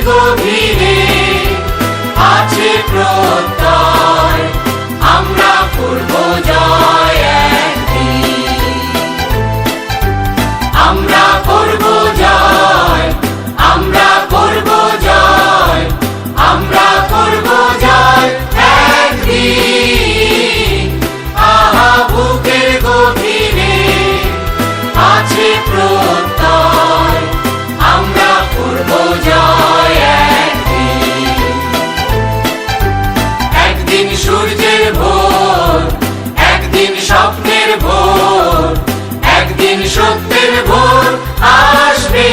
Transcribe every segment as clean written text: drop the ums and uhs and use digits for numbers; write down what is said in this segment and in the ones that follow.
গভীরে আছে প্রত্যয়, আমরা করব জয় একদিন। আমরা করব জয়, আমরা করব জয়, আমরা করব জয় একদিন। আহা বুকের গভীরে আছে প্রত্যয়, আমরা করব জয় একদিন। একদিন সূর্যের ভোর, একদিন স্বপ্নের ভোর, একদিন সত্যের ভোর আসবে,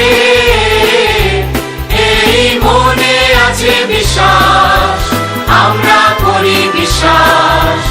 এই মনে আছে বিশ্বাস, আমরা করি বিশ্বাস।